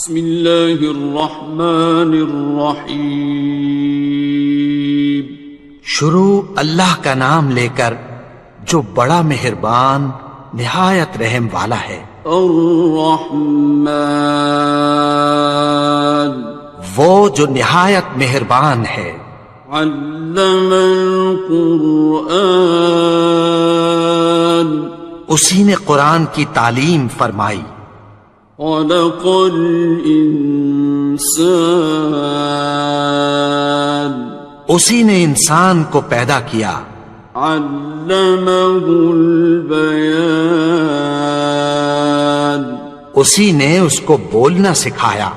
بسم اللہ الرحمن الرحیم. شروع اللہ کا نام لے کر جو بڑا مہربان نہایت رحم والا ہے. الرحمن وہ جو نہایت مہربان ہے. علم القرآن اسی نے قرآن کی تعلیم فرمائی. خلق الانسان اسی نے انسان کو پیدا کیا. علمہ البیان اسی نے اس کو بولنا سکھایا.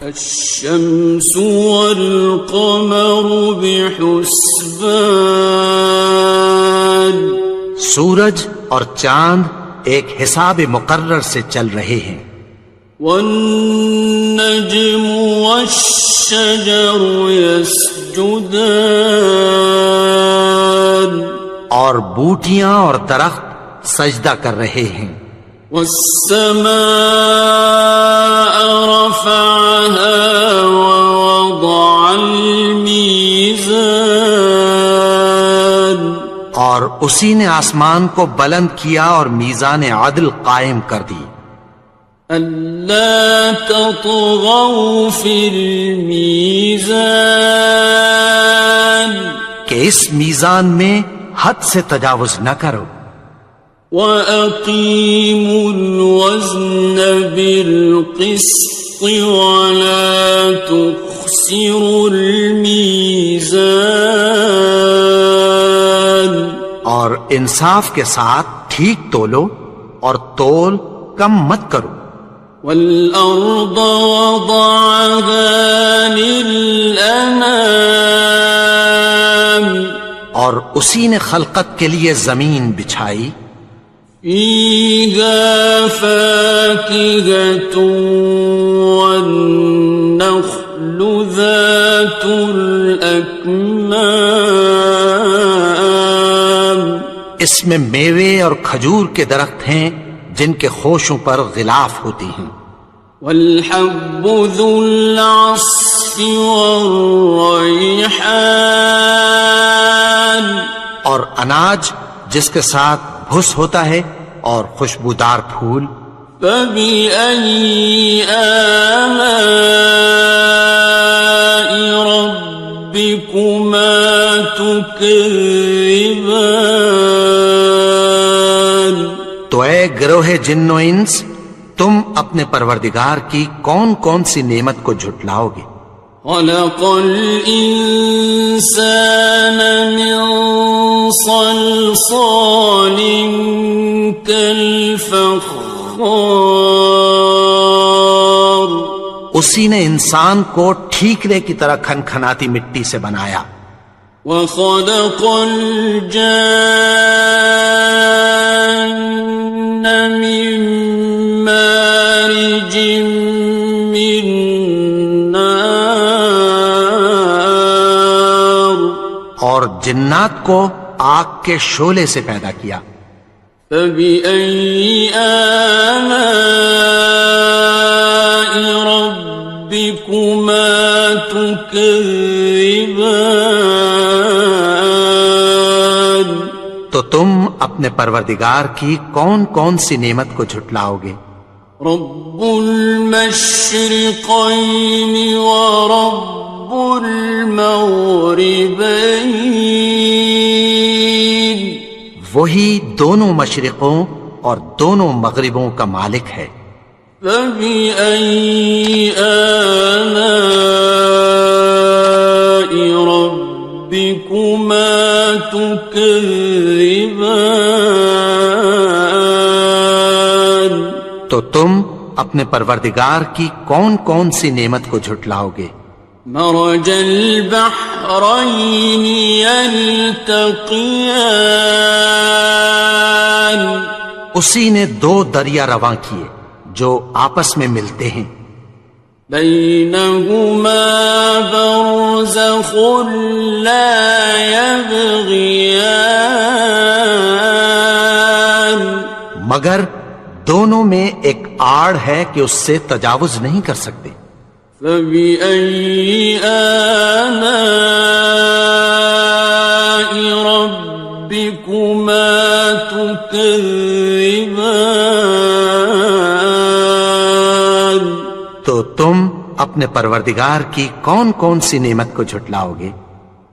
الشمس والقمر بحسبان سورج اور چاند ایک حساب مقرر سے چل رہے ہیں. والنجم والشجر يسجدان اور بوٹیاں اور درخت سجدہ کر رہے ہیں. والسماء رفعها ووضع الميزان اور اسی نے آسمان کو بلند کیا اور میزان عدل قائم کر دی. ألا تطغوا في الميزان کہ اس میزان میں حد سے تجاوز نہ کرو. وَأَقِيمُوا الْوَزْنَ بِالْقِسْطِ وَلَا تُخْسِرُوا الْمِيزَانَ اور انصاف کے ساتھ ٹھیک تولو اور تول کم مت کرو. وَالْأَرْضَ وَضَعَهَا لِلْأَنَامِ اور اسی نے خلقت کے لیے زمین بچھائی. فِيهَا فَاكِهَةٌ وَالنَّخْلُ ذَاتُ الْأَكْمَامِ اس میں میوے اور کھجور کے درخت ہیں جن کے خوشوں پر غلاف ہوتی ہیں. وَالْحَبُّ ذُو الْعَصْفِ وَالرَّيْحَانِ اور اناج جس کے ساتھ بھس ہوتا ہے اور خوشبودار پھول. فَبِأَيِّ آلَاءِ رَبِّكُمَا تُكَذِّبَانِ تو اے گروہ جن و انس تم اپنے پروردگار کی کون کون سی نعمت کو جھٹلاؤ گے. خَلَقَ الْإِنسَانَ مِنْ صَلْصَالٍ كَالْفَخَّارِ اسی نے انسان کو ٹھیکرے کی طرح کھنکھناتی مٹی سے بنایا. وَخَلَقَ الْجَانَّ مِن مَّارِجٍ مِّن نَّارٍ اور جنات کو آگ کے شعلے سے پیدا کیا. فَبِأَيِّ آلَاءِ رَبِّكُمَا تُكَذِّبَانِ تو تم اپنے پروردگار کی کون کون سی نعمت کو جھٹلاؤ گے. رب المشرقین ورب المغربین وہی دونوں مشرقوں اور دونوں مغربوں کا مالک ہے. فَبِأَيِّ آلَاءِ رَبِّكُمَا تُكَذِّبَانِ تو تم اپنے پروردگار کی کون کون سی نعمت کو جھٹلاؤ گے. مرج البحرین یلتقیان اسی نے دو دریا رواں کیے جو آپس میں ملتے ہیں. بینہما برزخ لا یبغیان مگر دونوں میں ایک آڑ ہے کہ اس سے تجاوز نہیں کر سکتے. فبأي آلاء ربكما تكذبان. تو تم اپنے پروردگار کی کون کون سی نعمت کو جھٹلاؤ گے؟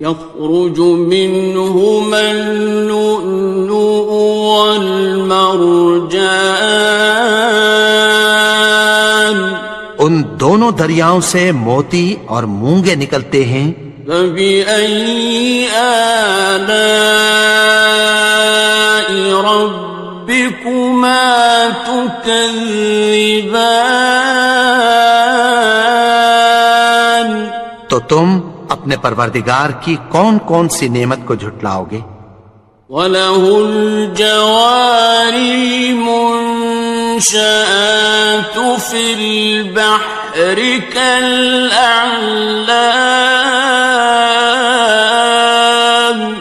يخرج منهما اللؤلؤ والمرجان. ان دونوں دریاؤں سے موتی اور مونگے نکلتے ہیں. فبأي آلاء ربكما تكذبان. تو تم اپنے پروردگار کی کون کون سی نعمت کو جھٹلاؤ گے؟ وَلَهُ الْجَوَارِ الْمُنشَآتُ فِي الْبَحْرِ كَالْأَعْلَامِ.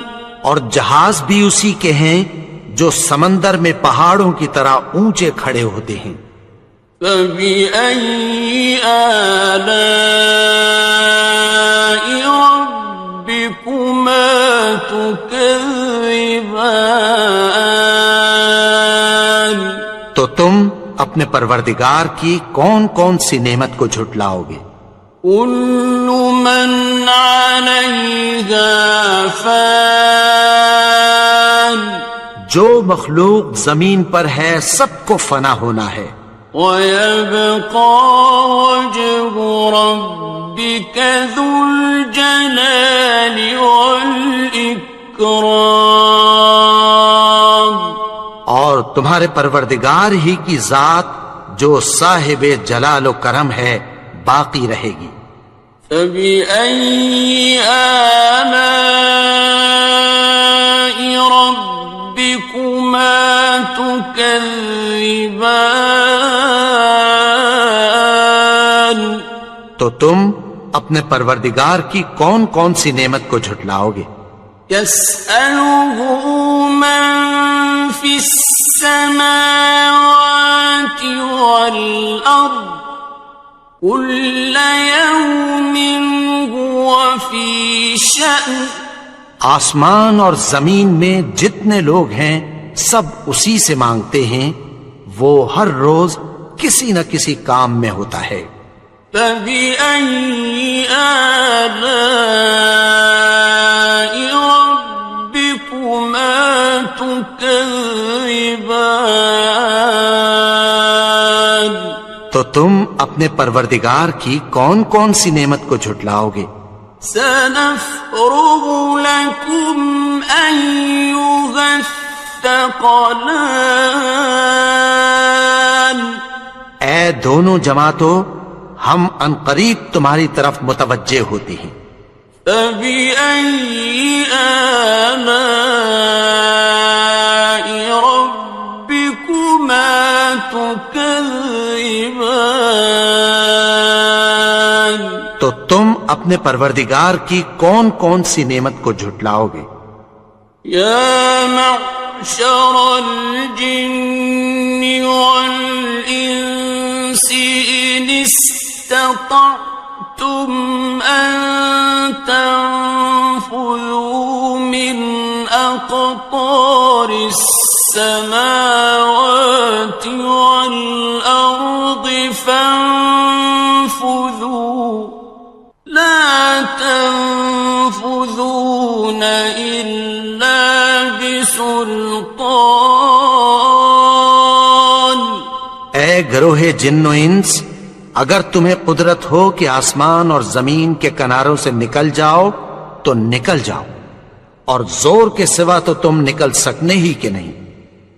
اور جہاز بھی اسی کے ہیں جو سمندر میں پہاڑوں کی طرح اونچے کھڑے ہوتے ہیں. فَبِأَيِّ آلَاءِ رَبِّكُمَا تُكَذِّبَانِ. تو تم اپنے پروردگار کی کون کون سی نعمت کو جھٹلاؤ گے؟ كُلُّ مَنْ عَلَيْهَا فَانٍ. جو مخلوق زمین پر ہے سب کو فنا ہونا ہے. وَيَبْقَى وَجْهُ رَبِّكَ ذُو الْجَلَالِ وَالْإِكْرَامِ. اور تمہارے پروردگار ہی کی ذات جو صاحب جلال و کرم ہے باقی رہے گی. فَبِأَيِّ آلَاءِ رَبِّكُمَا تُكَذِّبَانِ. تو تم اپنے پروردگار کی کون کون سی نعمت کو جھٹلاؤ گے؟ يَسْأَلُهُ مَن فِي السَّمَاوَاتِ وَالْأَرْضِ كُلَّ يَوْمٍ هُوَ فِي شَأْنٍ. آسمان اور زمین میں جتنے لوگ ہیں سب اسی سے مانگتے ہیں، وہ ہر روز کسی نہ کسی کام میں ہوتا ہے. فَبِأَيِّ آلَاءِ رَبِّكُمَا تُكَذِّبَانِ. تو تم اپنے پروردگار کی کون کون سی نعمت کو جھٹلاؤ گے؟ سَنَفْرُغُ لَكُمْ أَيُّهَ الثَّقَلَانِ. اے دونوں جماعتوں، ہم عنقریب تمہاری طرف متوجہ ہوتے ہیں. فَبِأَيِّ آلَاءِ رَبِّكُمَا تُكَذِّبَانِ. تو تم اپنے پروردگار کی کون کون سی نعمت کو جھٹلاؤ گے؟ يَا مَعْشَرَ الْجِنِّ وَالْإِنسِ إِنِ اسْتَطَعْتُمْ أَن تَنفُذُوا مِنْ أَقْطَارِ السَّمَاوَاتِ وَالْأَرْضِ فَانفُذُوا لَا تَنفُذُونَ إِلَّا بِسُلْطَانٍ. اے گروہ جن و انس، اگر تمہیں قدرت ہو کہ آسمان اور زمین کے کناروں سے نکل جاؤ تو نکل جاؤ، اور زور کے سوا تو تم نکل سکنے ہی کہ نہیں.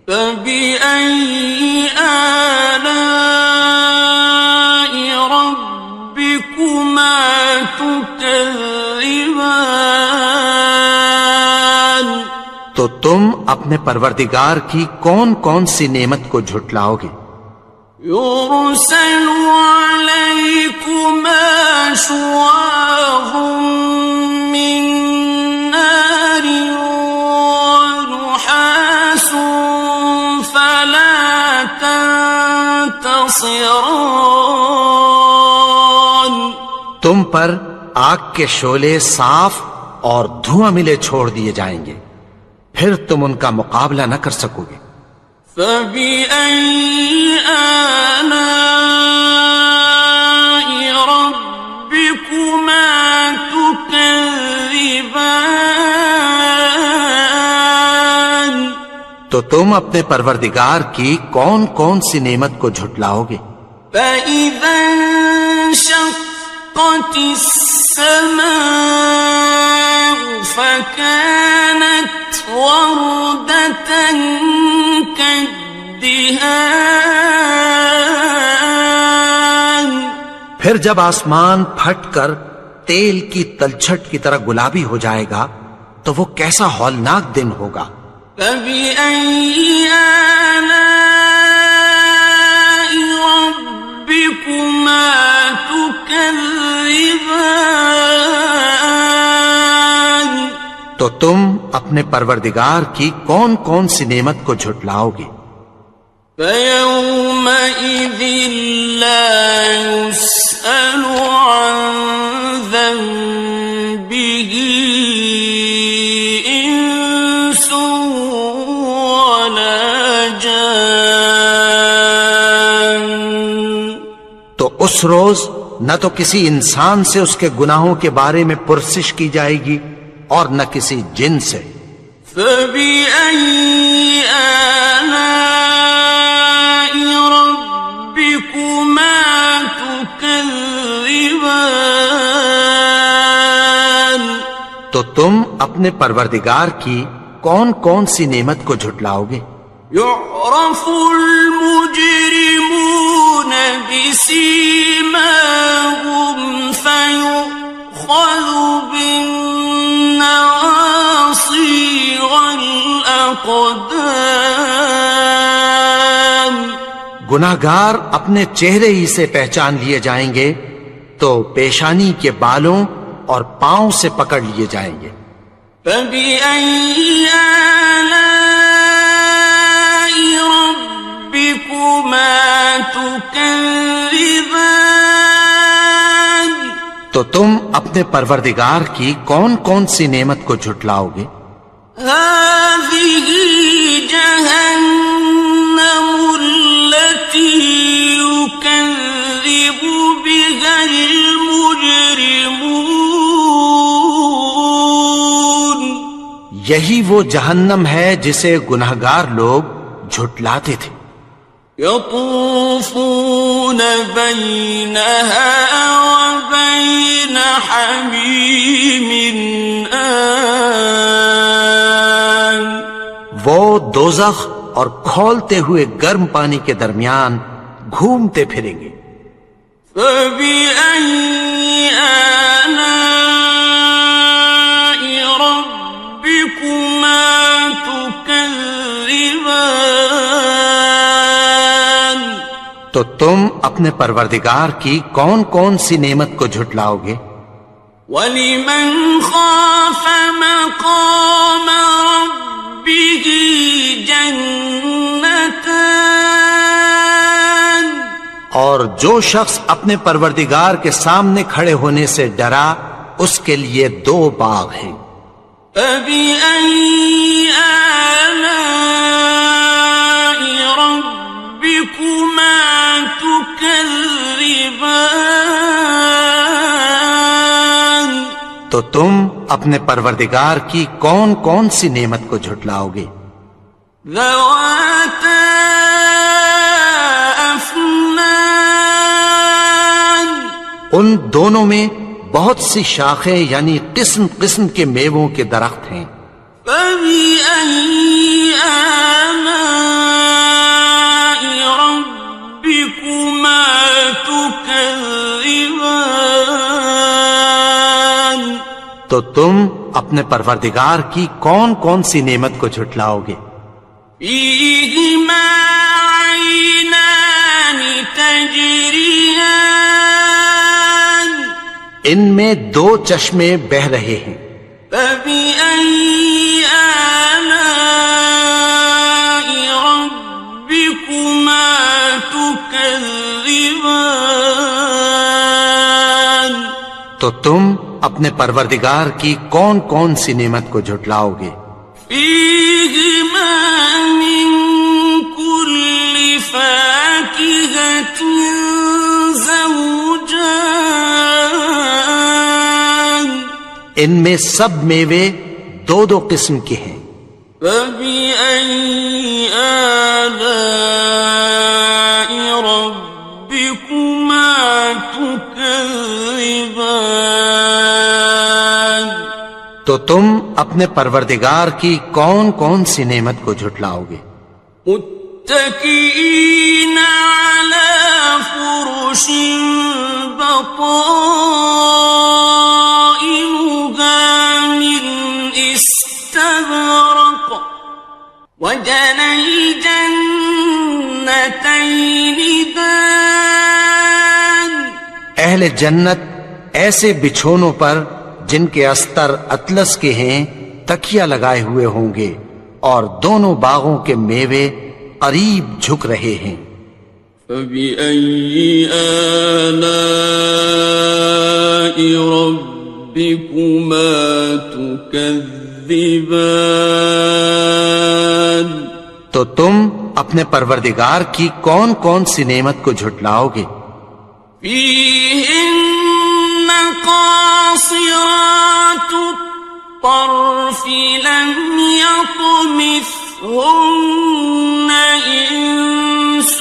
فَبِأَيِّ آلَاءِ رَبِّكُمَا تُكَذِّبَانِ. تو تم اپنے پروردگار کی کون کون سی نعمت کو جھٹلاؤ گے؟ يُرْسَلُ عَلَيْكُمَا شُوَاظٌ مِّن نَّارٍ وَنُحَاسٌ فَلَا تَنْتَصِرَانِ. تم پر آگ کے شعلے صاف اور دھواں ملے چھوڑ دیے جائیں گے، پھر تم ان کا مقابلہ نہ کر سکو گے۔ فَبِأَيِّ آلَاءِ رَبِّكُمَا تُكَذِّبَانِ؟ تو تم اپنے پروردگار کی کون کون سی نعمت کو جھٹلاؤ گے؟ فَإِذَا انشَقَّتِ السَّمَاءُ فَكَانَتْ وَرْدَةً كَالدِّهَانِ، پھر جب آسمان پھٹ کر تیل کی تلچھٹ کی طرح گلابی ہو جائے گا تو وہ کیسا ہولناک دن ہوگا۔ فَبِأَيِّ آلَاءِ رَبِّكُمَا تُكَذِّبَانِ؟ تو تم اپنے پروردگار کی کون کون سی نعمت کو جھٹلاؤ گے؟ فَيَوْمَئِذٍ لَا يُسْأَلُ عَنْ ذَنبِهِ إِنسٌ وَلَا جَانٌ۔ تو اس روز نہ تو کسی انسان سے اس کے گناہوں کے بارے میں پرسش کی جائے گی اور نہ کسی جن سے۔ فَبِأَيِّ آلَاءِ رَبِّكُمَا تُكَذِّبَانِ؟ تو تم اپنے پروردگار کی کون کون سی نعمت کو جھٹلاؤ گے؟ يُعْرَفُ الْمُجْرِمُونَ بِسِيمَاهُمْ فَيُؤْخَذُ بِالنَّوَاصِي وَالْأَقْدَامِ۔ گناہگار اپنے چہرے ہی سے پہچان لیے جائیں گے تو پیشانی کے بالوں اور پاؤں سے پکڑ لیے جائیں گے۔ فَبِأَيِّ آلَاءِ رَبِّكُمَا تُكَذِّبَانِ؟ تو تم اپنے پروردگار کی کون کون سی نعمت کو جھٹلاؤ گے؟ هَٰذِهِ جَهَنَّمُ الَّتِي يُكَذِّبُ بِهَا الْمُجْرِمُونَ۔ یہی وہ جہنم ہے جسے گناہگار لوگ جھٹلاتے تھے۔ يَطُوفُونَ بَيْنَهَا وَبَيْنَ حَمِيمٍ آنٍ۔ وہ دوزخ اور کھولتے ہوئے گرم پانی کے درمیان گھومتے پھریں گے۔ فَبِأَيِّ آلَاءِ رَبِّكُمَا تُكَذِّبَانِ؟ تو تم اپنے پروردگار کی کون کون سی نعمت کو جھٹلاؤ گے؟ وَلِمَنْ خَافَ مَقَامَ رَبِّهِ جَنَّتَانِ؟ اور جو شخص اپنے پروردگار کے سامنے کھڑے ہونے سے ڈرا اس کے لیے 2 باغ ہیں۔ فَبِأَيِّ آلَاءِ رَبِّكُمَا تُكَذِّبَانِ؟ تو تم اپنے پروردگار کی کون کون سی نعمت کو جھٹلاؤ گے؟ ذَوَاتَا أَفْنَانٍ؟ ان دونوں میں بہت سی شاخیں یعنی قسم قسم کے میووں کے درخت ہیں۔ فَبِأَيِّ آلَاءِ رَبِّكُمَا تُكَذِّبَانِ؟ تو تم اپنے پروردگار کی کون کون سی نعمت کو جھٹلاؤ گے؟ فِيهِمَا عَيْنَانِ تَجْرِيَانِ؟ ان میں 2 چشمے بہ رہے ہیں۔ فَبِأَيِّ آلَاءِ رَبِّكُمَا تُكَذِّبَانِ؟ تو تم اپنے پروردگار کی کون کون سی نعمت کو جھٹلاؤ گے؟ فیہما من کل فاکہۃ زوجان، ان میں سب میوے دو دو قسم کے ہیں۔ فبأي آلاء ربكما تكذبان، تو تم اپنے پروردگار کی کون کون سی نعمت کو جھٹلاؤ گے؟ متكئين على فرش بطائنها من استبرق، وجنى الجنتين دان، اہل جنت ایسے بچھونوں پر جن کے استر اطلس کے ہیں تکیہ لگائے ہوئے ہوں گے، اور دونوں باغوں کے میوے قریب جھک رہے ہیں۔ فبأي آلاء ربكما تكذبان، تو تم اپنے پروردگار کی کون کون سی نعمت کو جھٹلاؤ گے؟ فيهن قاصرات الطرف لم يطمثهن إنس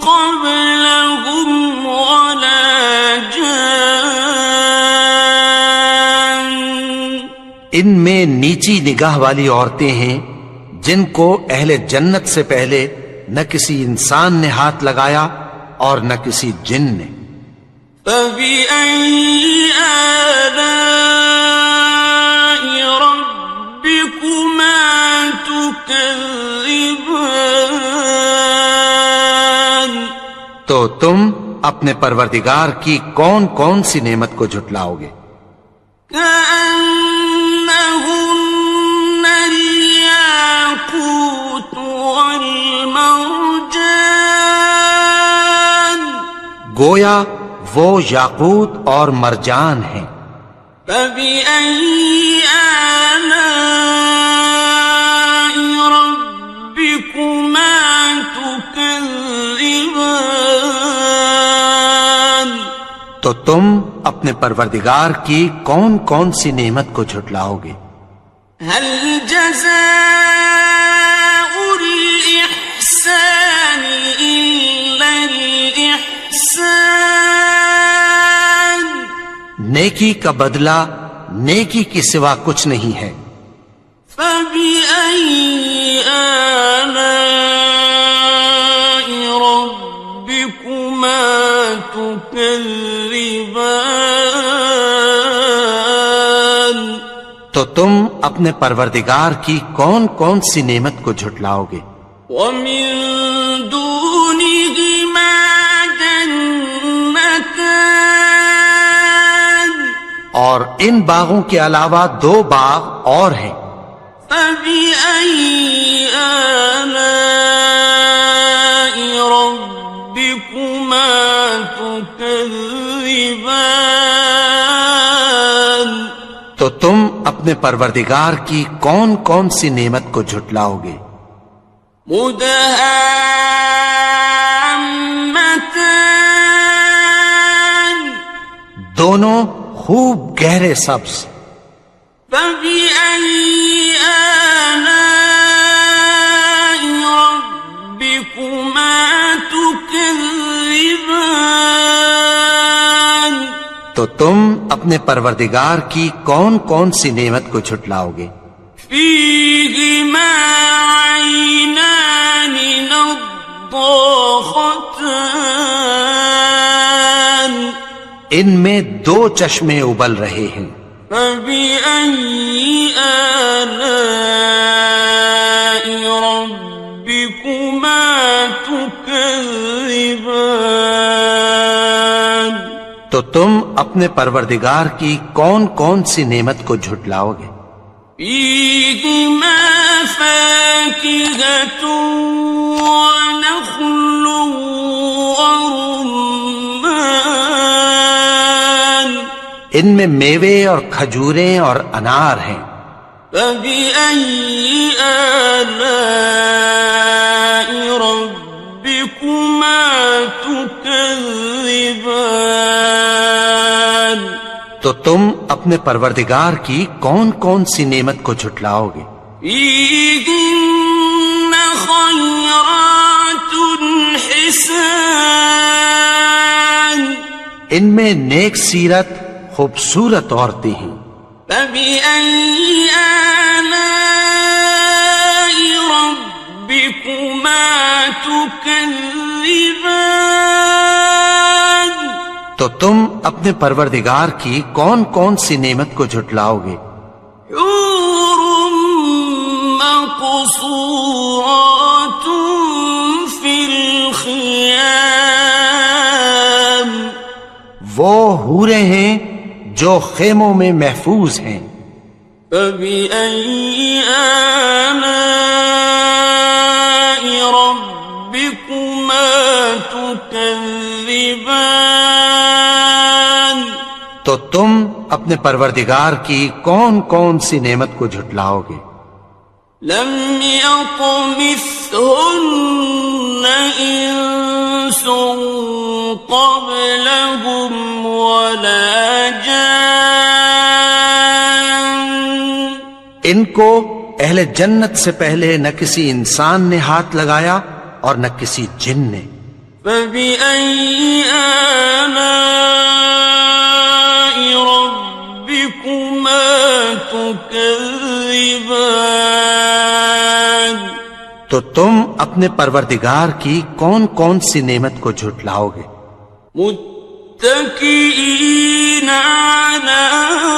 قبلهم ولا جان، ان میں نیچی نگاہ والی عورتیں ہیں جن کو اہل جنت سے پہلے نہ کسی انسان نے ہاتھ لگایا اور نہ کسی جن نے۔ فبأي آلاء ربكما تكذبان، تو تم اپنے پروردگار کی کون کون سی نعمت کو جھٹلاؤ گے؟ كأنهن الياقوت والمرجان، گویا وہ یاقوت اور مرجان ہیں۔ فبأي آلاء ربكما تكذبان، تو تم اپنے پروردگار کی کون کون سی نعمت کو جھٹلاؤ گے؟ هل جزاء الإحسان إلا الإحسان، نیکی کا بدلہ نیکی کے سوا کچھ نہیں ہے۔ فبأي آلاء ربكما تكذبان، تو تم اپنے پروردگار کی کون کون سی نعمت کو جھٹلاؤ گے؟ ومن دونهما جنتان، اور ان باغوں کے علاوہ دو باغ اور ہیں۔ فبأي آلاء ربكما تكذبان، تو تم اپنے پروردگار کی کون کون سی نعمت کو جھٹلاؤ گے؟ مدهامتان، دونوں خوب گہرے سبز۔ فبأي آلاء ربكما تكذبان، تو تم اپنے پروردگار کی کون کون سی نعمت کو جھٹلاؤ گے؟ فيهما عينان نضاختان، ان میں دو چشمے ابل رہے ہیں۔ فبأي آلاء ربكما تكذبان، تو تم اپنے پروردگار کی کون کون سی نعمت کو جھٹلاؤ گے؟ فيهما فاكهة ونخل ورمان، ان میں میوے اور کھجوریں اور انار ہیں. فبأي آلاء ربكما تكذبان. تو تم اپنے پروردگار کی کون کون سی نعمت کو جھٹلاؤ گے؟ فيهن خيرات حسان. ان میں نیک سیرت خوبصورت عورتیں ہیں. فبأي آلاء ربكما تكذبان. تو تم اپنے پروردگار کی کون کون سی نعمت کو جھٹلاؤ گے؟ حور مقصورات في الخيام. وہ حوریں ہیں جو خیموں میں محفوظ ہیں. فبأي آلاء ربكما تكذبان. تو تم اپنے پروردگار کی کون کون سی نعمت کو جھٹلاؤ گے؟ لم يطمثهن إنس قبلهم ولا جان. ان کو اہل جنت سے پہلے نہ کسی انسان نے ہاتھ لگایا اور نہ کسی جن نے. فبأي آلاء ربكما تكذبان. تو تم اپنے پروردگار کی کون کون سی نعمت کو جھٹلاؤ گے؟ متكئين على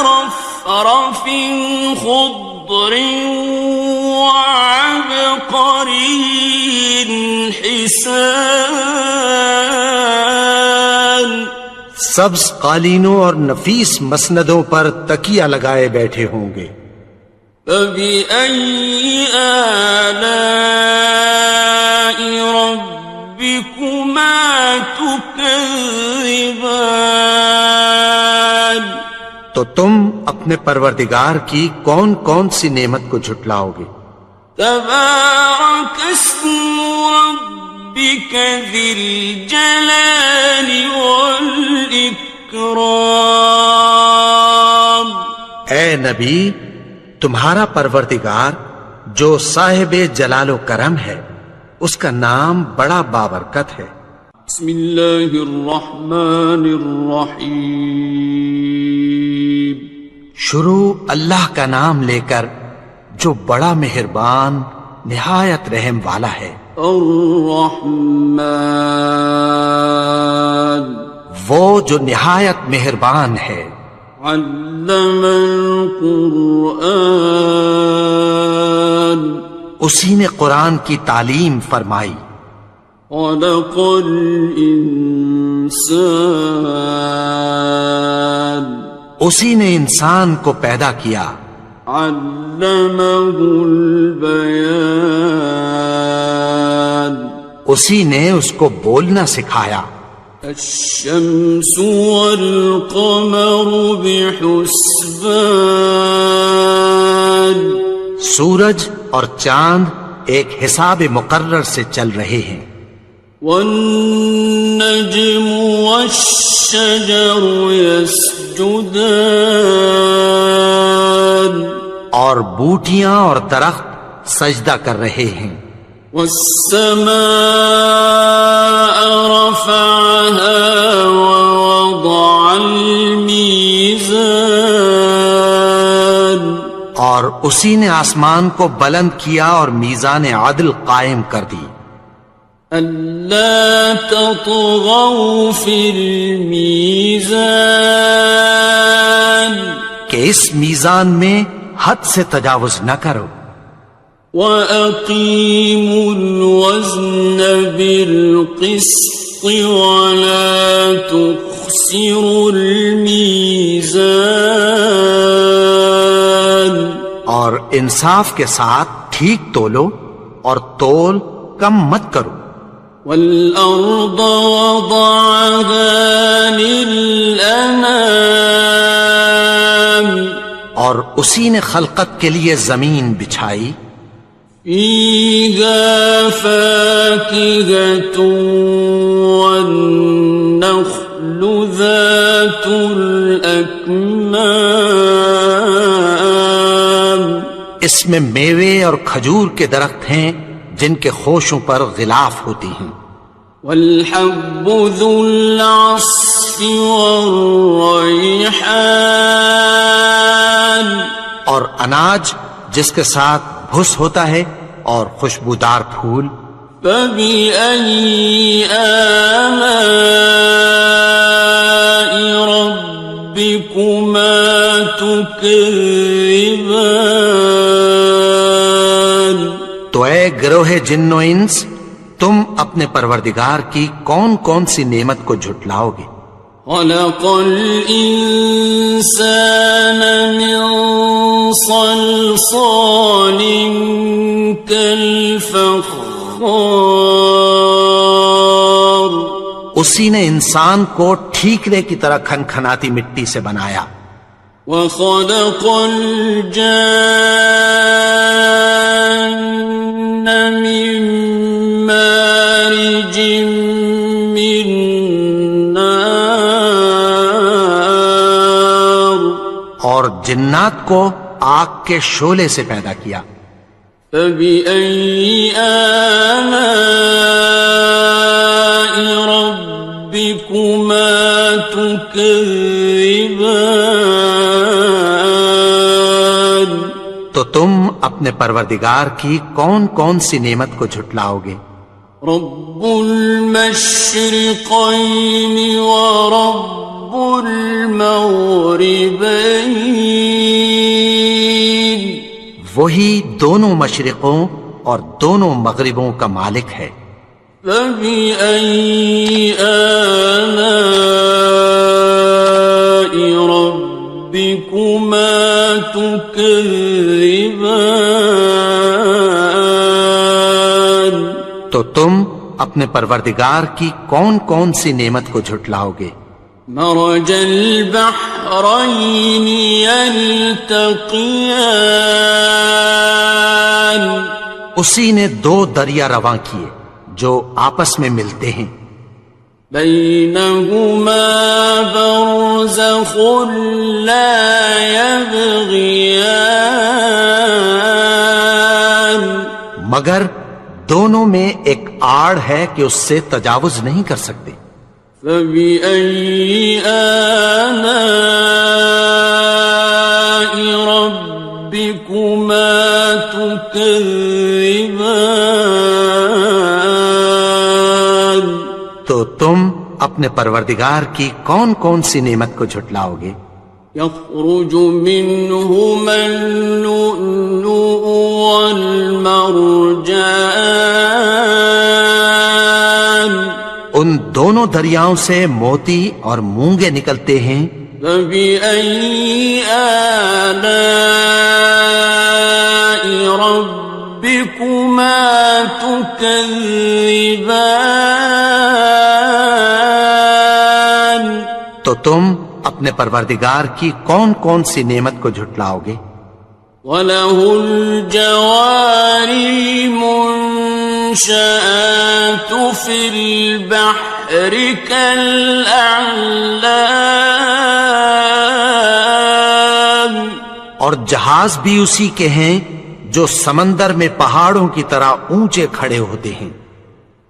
رفرف خضر وعبقري حسان. سبز قالینوں اور نفیس مسندوں پر تکیہ لگائے بیٹھے ہوں گے. فبأي آلاء ربكما تكذبان. تو تم اپنے پروردگار کی کون کون سی نعمت کو جھٹلاؤ گے؟ تبارك اسم ربك ذي الجلال والإكرام. اے نبی، تمہارا پروردگار جو صاحب جلال و کرم ہے، اس کا نام بڑا بابرکت ہے. بسم اللہ الرحمن الرحیم. شروع اللہ کا نام لے کر جو بڑا مہربان نہایت رحم والا ہے. الرحمن وہ جو نہایت مہربان ہے. علم القرآن اسی نے قرآن کی تعلیم فرمائی. خلق الانسان اسی نے انسان کو پیدا کیا. علمه البیان اسی نے اس کو بولنا سکھایا. الشمس والقمر بحسبان سورج اور چاند ایک حساب مقرر سے چل رہے ہیں. والنجم والشجر يسجدان اور بوٹیاں اور درخت سجدہ کر رہے ہیں. والسماء رفعها ووضع الميزان اور اسی نے آسمان کو بلند کیا اور میزان عدل قائم کر دی. ألا تطغوا في الميزان کہ اس میزان میں حد سے تجاوز نہ کرو. وَأَقِيمُوا الْوَزْنَ بِالْقِسْطِ وَلَا تُخْسِرُوا الْمِيزَانَ اور انصاف کے ساتھ ٹھیک تولو اور تول کم مت کرو. وَالْأَرْضَ وَضَعَهَا لِلْأَنَامِ اور اسی نے خلقت کے لیے زمین بچھائی فيها فاكهة والنخل ذات الأكمام اس میں میوے اور کھجور کے درخت ہیں جن کے خوشوں پر غلاف ہوتی ہیں والحب ذو العصف والریحان اور اناج جس کے ساتھ بھس ہوتا ہے اور خوشبودار پھول فبأي آلاء ربكما تكذبان تو اے گروہ جن و انس تم اپنے پروردگار کی کون کون سی نعمت کو جھٹلاؤ گے خلق الإنسان من صلصال كالفخار اسی نے انسان کو ٹھیکرے کی طرح کھنکھناتی مٹی سے بنایا وخلق الجان من مارج من نار اور جنات کو آگ کے شعلے سے پیدا کیا فبأي آلاء ربكما تكذبان تو تم اپنے پروردگار کی کون کون سی نعمت کو جھٹلاؤ گے رب المشرقين ورب المغربين وہی دونوں مشرقوں اور دونوں مغربوں کا مالک ہے فبأي آلاء ربكما تكذبان تو تم اپنے پروردگار کی کون کون سی نعمت کو جھٹلاؤ گے مرج البحرين يلتقيان اسی نے دو دریا رواں کیے جو آپس میں ملتے ہیں بينهما برزخ لا يبغيان مگر دونوں میں ایک آڑ ہے کہ اس سے تجاوز نہیں کر سکتے فبأي آلاء ربكما تكذبان تو تم اپنے پروردگار کی کون کون سی نعمت کو جھٹلاؤ گے يخرج منهما اللؤلؤ والمرجان ان دونوں دریاؤں سے موتی اور مونگے نکلتے ہیں فبأي آلاء ربكما تكذبان تو تم اپنے پروردگار کی کون کون سی نعمت کو جھٹلاؤ گے وَلَهُ الْجَوَارِ الْمُنشَآتُ فِي الْبَحْرِ كَالْأَعْلَامِ اور جہاز بھی اسی کے ہیں جو سمندر میں پہاڑوں کی طرح اونچے کھڑے ہوتے ہیں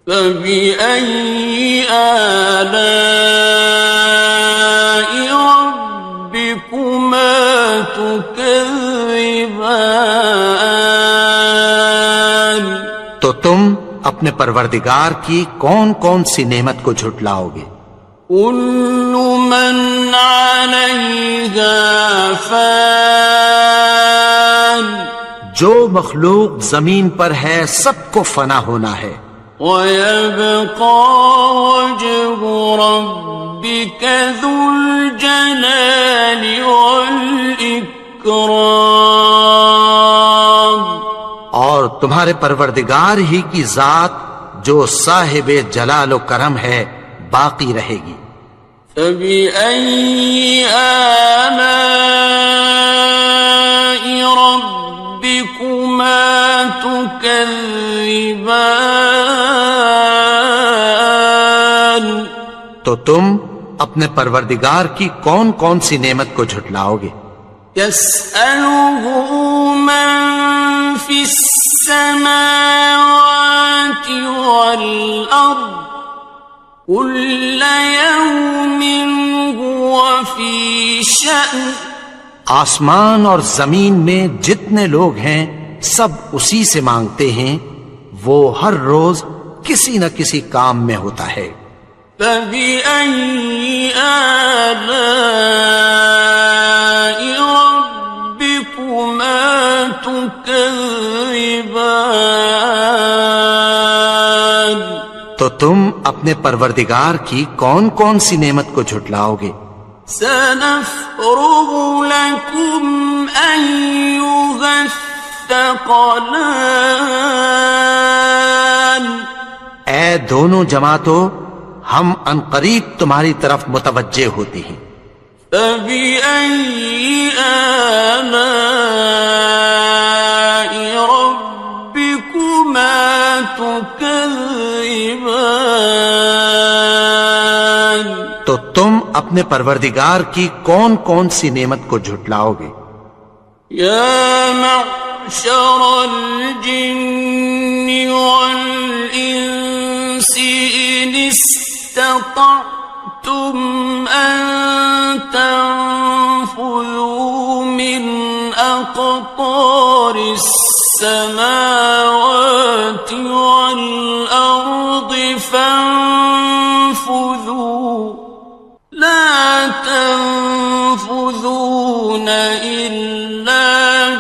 فَبِأَيِّ آلَاءِ رَبِّكُمَا تُكَذِّبَانِ تو تم اپنے پروردگار کی کون کون سی نعمت کو جھٹلاؤ گے كُلُّ مَنْ عَلَيْهَا فَانٍ جو مخلوق زمین پر ہے سب کو فنا ہونا ہے وَيَبْقَى وَجْهُ رَبِّكَ ذُو الْجَلَالِ وَالْإِكْرَامِ اور تمہارے پروردگار ہی کی ذات جو صاحب جلال و کرم ہے باقی رہے گی فَبِأَيِّ آلَاءِ تكذبان تو تم اپنے پروردگار کی کون کون سی نعمت کو جھٹلاؤ گے؟ يسأله من في السماوات والأرض كل يوم هو في شأن آسمان اور زمین میں جتنے لوگ ہیں سب اسی سے مانگتے ہیں، وہ ہر روز کسی نہ کسی کام میں ہوتا ہے۔ فبأي آلاء ربكما تكذبان تو تم اپنے پروردگار کی کون کون سی نعمت کو جھٹلاؤ گے؟ سنفرغ لكم أيها الثقلان اے دونوں جماعتوں، ہم عنقریب تمہاری طرف متوجہ ہوتے ہیں۔ فبأي آلاء ربكما تكذبان تو تم اپنے پروردگار کی کون کون سی نعمت کو جھٹلاؤ گے؟ يا معشر الجن والإنس إن استطعتم أن تنفذوا من أقطار السماوات والأرض فانفذوا لا تنفذون إلا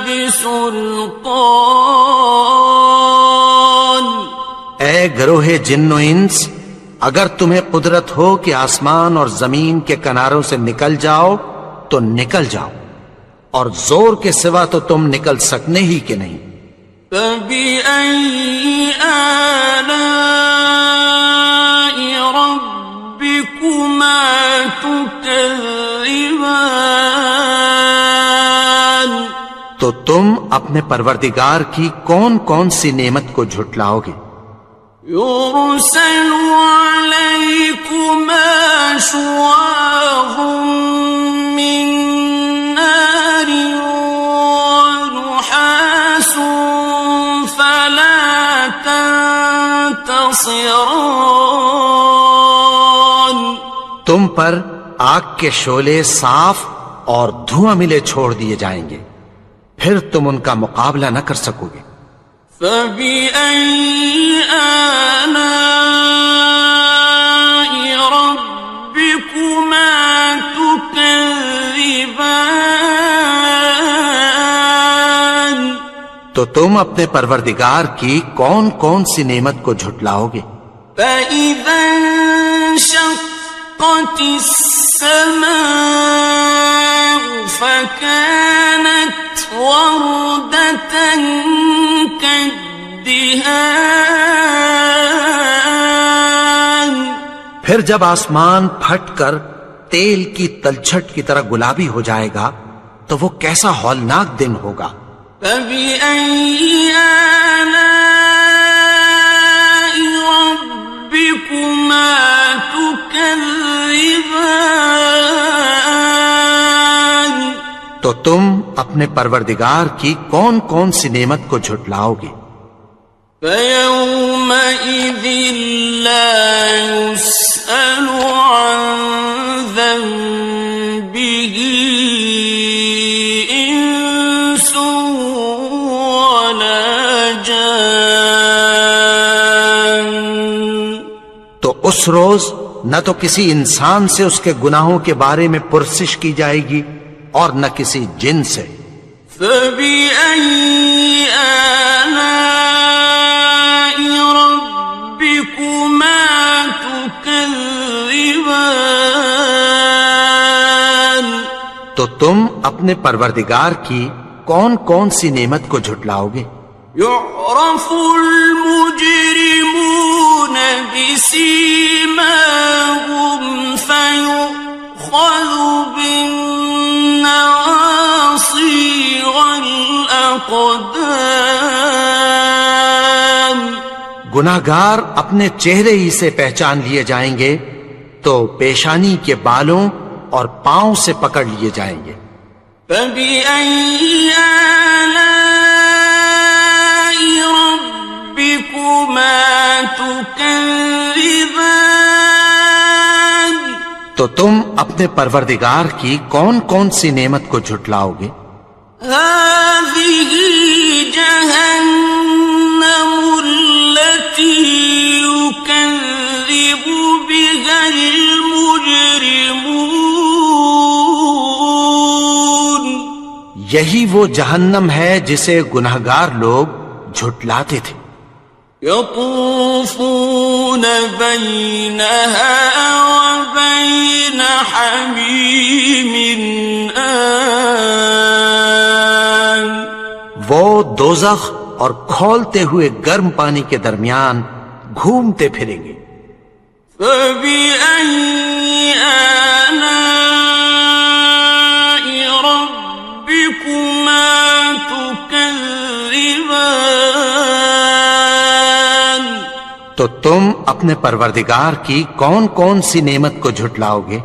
بسلطان اے گروہ جن و انس، اگر تمہیں قدرت ہو کہ آسمان اور زمین کے کناروں سے نکل جاؤ تو نکل جاؤ، اور زور کے سوا تو تم نکل سکنے ہی کہ نہیں۔ فبأي آلاء ربكما تكذبان تو تم اپنے پروردگار کی کون کون سی نعمت کو جھٹلاؤ گے؟ يرسل عليكما شواظ من نار ونحاس فلا تنتصران تم پر آگ کے شعلے صاف اور دھواں ملے چھوڑ دیے جائیں گے، پھر تم ان کا مقابلہ نہ کر سکو گے۔ فبأي آلاء ربكما تكذبان تو تم اپنے پروردگار کی کون کون سی نعمت کو جھٹلاؤ گے؟ فإذا انشقت السماء فكانت وردة كالدهان پھر جب آسمان پھٹ کر تیل کی تلچھٹ کی طرح گلابی ہو جائے گا تو وہ کیسا ہولناک دن ہوگا۔ فبأي آلاء ربكما تكذبان تو تم اپنے پروردگار کی کون کون سی نعمت کو جھٹلاؤ گے؟ فيومئذ لا يسأل عن ذنبه إنس ولا جان تو اس روز نہ تو کسی انسان سے اس کے گناہوں کے بارے میں پرسش کی جائے گی اور نہ کسی جن سے۔ فبأي آلاء ربكما تكذبان تو تم اپنے پروردگار کی کون کون سی نعمت کو جھٹلاؤ گے؟ يعرف المجرمون بسيماهم فيؤخذ بالنواصي والأقدام گناہگار اپنے چہرے ہی سے پہچان لیے جائیں گے تو پیشانی کے بالوں اور پاؤں سے پکڑ لیے جائیں گے. فَبِأَيِّ آلَاءِ رَبِّكُمَا تُكَذِّبَانِ تو تم اپنے پروردگار کی کون کون سی نعمت کو جھٹلاؤ گے؟ هَٰذِهِ جَهَنَّمُ الَّتِي يُكَذِّبُ بِهَا الْمُجْرِمُونَ یہی وہ جہنم ہے جسے گناہگار لوگ جھٹلاتے تھے. يطوفون بينها وبين حميم آن وہ دوزخ اور کھولتے ہوئے گرم پانی کے درمیان گھومتے پھریں گے. فبأي آلاء ربكما تكذبان تو تم اپنے پروردگار کی کون کون سی نعمت کو جھٹلاؤ گے؟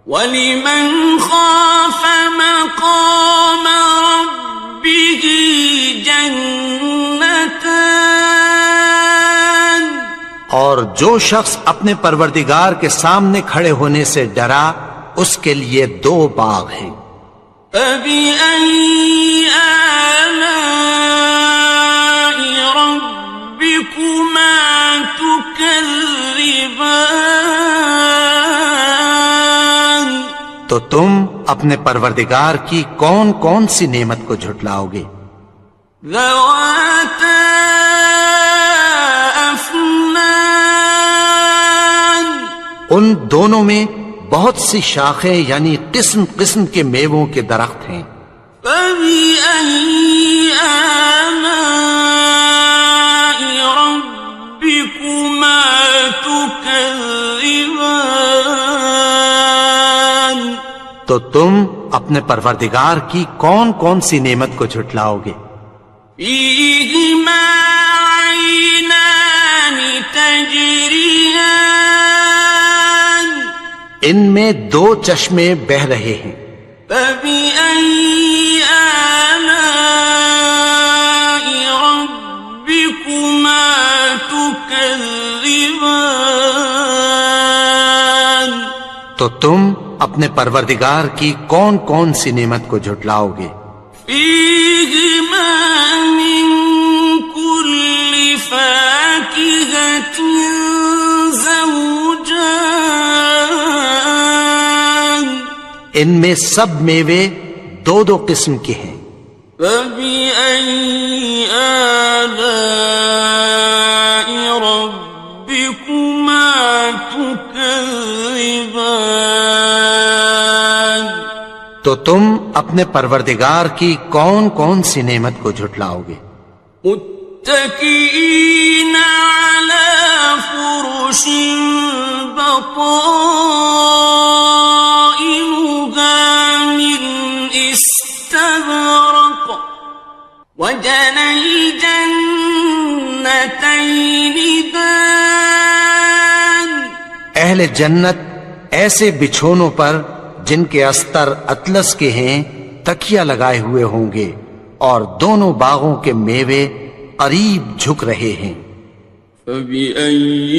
وَلِمَنْ خَافَ مَقَامَ رَبِّهِ جَنَّتَانِ اور جو شخص اپنے پروردگار کے سامنے کھڑے ہونے سے ڈرا اس کے لیے 2 باغ ہیں. فَبِأَيِّ آلَاءِ رَبِّكُمَا تُكَذِّبَانِ تو تم اپنے پروردگار کی کون کون سی نعمت کو جھٹلاؤ گے؟ ذَوَاتَا أَفْنَانٍ ان دونوں میں بہت سی شاخیں یعنی قسم قسم کے میووں کے درخت ہیں. فَبِأَيِّ آلَاءِ رَبِّكُمَا تُكَذِّبَانِ تو تم اپنے پروردگار کی کون کون سی نعمت کو جھٹلاؤ گے؟ فِيهِمَا عَيْنَانِ تَجْرِيَانِ ان میں 2 چشمے بہ رہے ہیں. فَبِأَيِّ آلَاءِ رَبِّكُمَا تُكَذِّبَانِ تو تم اپنے پروردگار کی کون کون سی نعمت کو جھٹلاؤ گے؟ فِيهِمَا مِن كُلِّ فَاكِهَةٍ زَوْجَانِ ان میں سب میوے 2 قسم کے ہیں. فَبِأَيِّ آلَاءِ رَبِّكُمَا تُكَذِّبَانِ تو تم اپنے پروردگار کی کون کون سی نعمت کو جھٹلاؤ گے؟ متكئين على فرش بطائنها من استبرق وجنى الجنتين دان اہل جنت ایسے بچھونوں پر جن کے استر اطلس کے ہیں تکیہ لگائے ہوئے ہوں گے اور دونوں باغوں کے میوے قریب جھک رہے ہیں. فَبِأَيِّ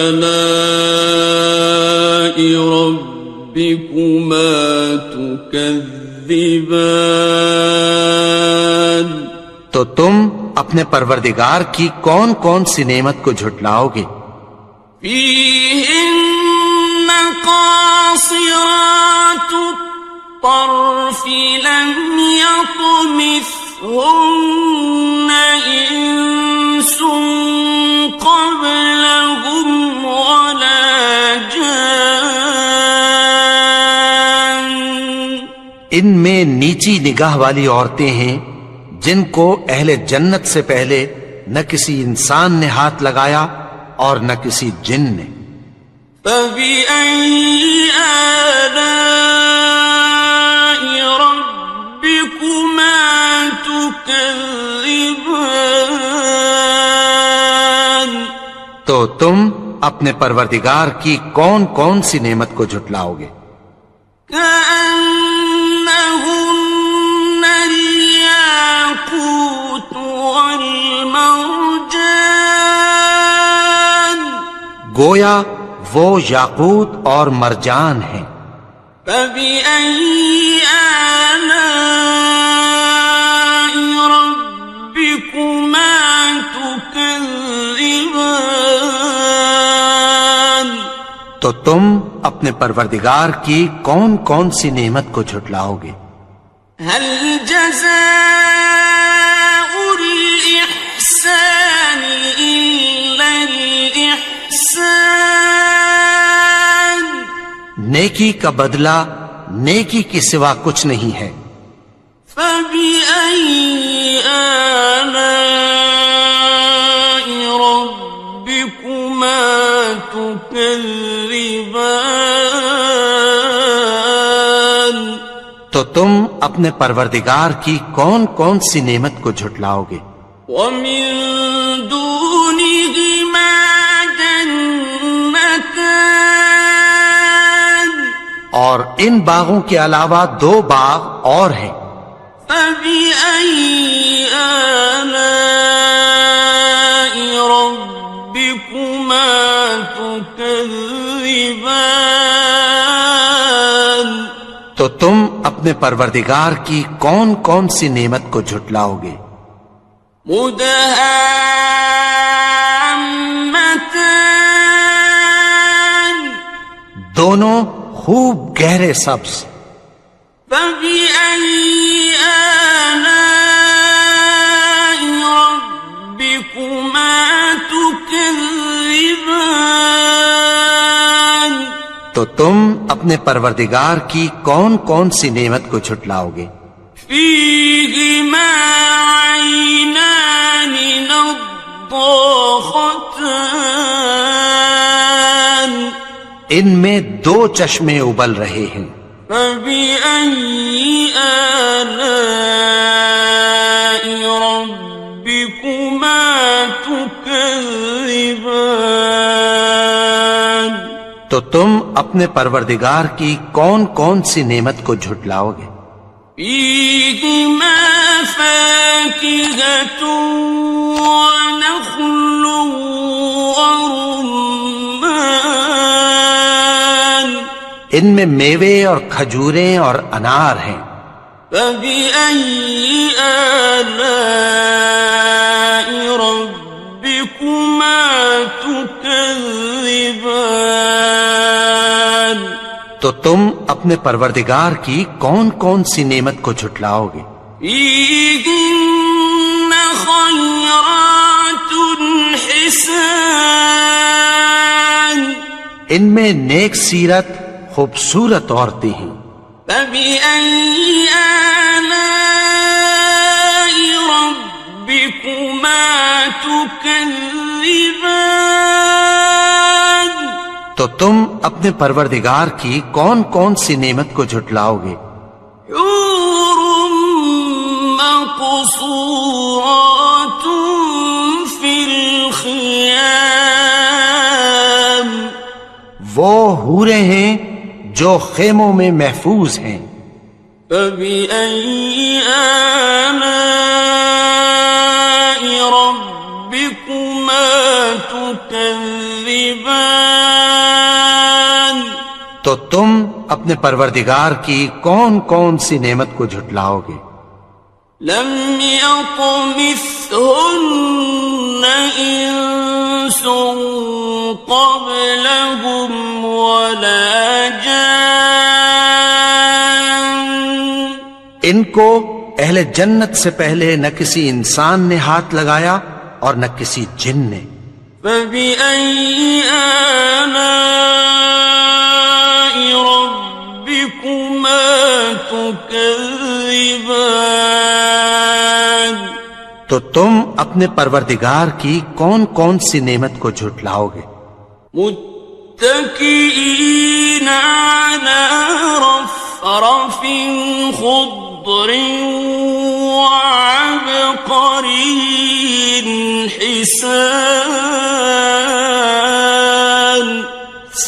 آلَاءِ رَبِّكُمَا تُكَذِّبَانِ تو تم اپنے پروردگار کی کون کون سی نعمت کو جھٹلاؤ گے؟ فِيهِنَّ قَاصِرَاتُ الطَّرْفِ لَمْ يَطْمِثْهُنَّ إِنسٌ قَبْلَهُمْ وَلَا جَانٌّ ان میں نیچی نگاہ والی عورتیں ہیں جن کو اہل جنت سے پہلے نہ کسی انسان نے ہاتھ لگایا اور نہ کسی جن نے. فَبِأَيِّ آلَاءِ رَبِّكُمَا تُكَذِّبَانِ تو تم اپنے پروردگار کی کون کون سی نعمت کو جھٹلاؤ گے؟ كأنهن الياقوت والمرجان گویا وہ یاقوت اور مرجان ہیں۔ فبأي آلاء ربكما تكذبان تو تم اپنے پروردگار کی کون کون سی نعمت کو جھٹلاؤ گے؟ هل جزاء الإحسان إلا الإحسان نیکی کا بدلہ نیکی کے سوا کچھ نہیں ہے۔ فبأي آلاء ربكما تكذبان تو تم اپنے پروردگار کی کون کون سی نعمت کو جھٹلاؤ گے؟ ومن دونهما جنتان اور ان باغوں کے علاوہ دو باغ اور ہیں۔ فبأي آلاء ربكما تكذبان تو تم اپنے پروردگار کی کون کون سی نعمت کو جھٹلاؤ گے؟ مدهامتان دونوں خوب گہرے سبز۔ فبأي آلاء ربكما تكذبان تو تم اپنے پروردگار کی کون کون سی نعمت کو جھٹلاؤ گے؟ فيهما عينان نضاختان ان میں دو چشمے ابل رہے ہیں۔ فبأي آلاء ربكما تكذبان تو تم اپنے پروردگار کی کون کون سی نعمت کو جھٹلاؤ گے؟ فيهما فاكهة ونخل ورمان ان میں میوے اور کھجوریں اور انار ہیں۔ فبأي آلاء ربكما تكذبان تو تم اپنے پروردگار کی کون کون سی نعمت کو جھٹلاؤ گے؟ فيهن خيرات حسان ان میں نیک سیرت خوبصورت عورتیں ہیں۔ فبأي آلاء ربكما تكذبان تو تم اپنے پروردگار کی کون کون سی نعمت کو جھٹلاؤ گے؟ حور مقصورات في الخيام وہ حوریں ہیں جو خیموں میں محفوظ ہیں۔ فبأي آلاء ربكما تكذبان تو تم اپنے پروردگار کی کون کون سی نعمت کو جھٹلاؤ گے؟ لم يطمثهن إنس قبلهم ولا جان ان کو اہل جنت سے پہلے نہ کسی انسان نے ہاتھ لگایا اور نہ کسی جن نے۔ فبأي آلاء ربكما تكذبان تو تم اپنے پروردگار کی کون کون سی نعمت کو جھٹلاؤ گے؟ متكئين على رفرف خضر وعبقري حسان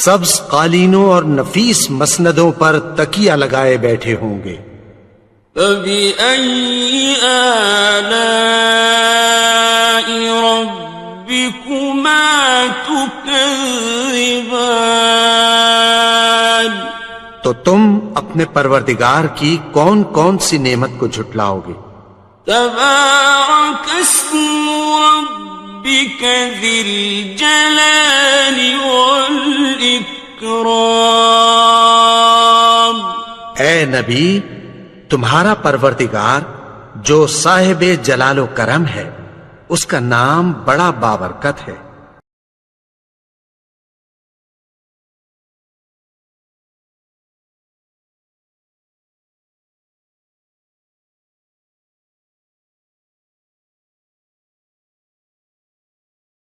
سبز قالینوں اور نفیس مسندوں پر تکیہ لگائے بیٹھے ہوں گے. فَبِأَيِّ آلَاءِ رَبِّكُمَا تُكَذِّبَانِ تو تم اپنے پروردگار کی کون کون سی نعمت کو جھٹلاؤ گے؟ تبارک اسم ربک ذی الجلال والاکرام. اے نبی، تمہارا پروردگار جو صاحب جلال و کرم ہے، اس کا نام بڑا بابرکت ہے.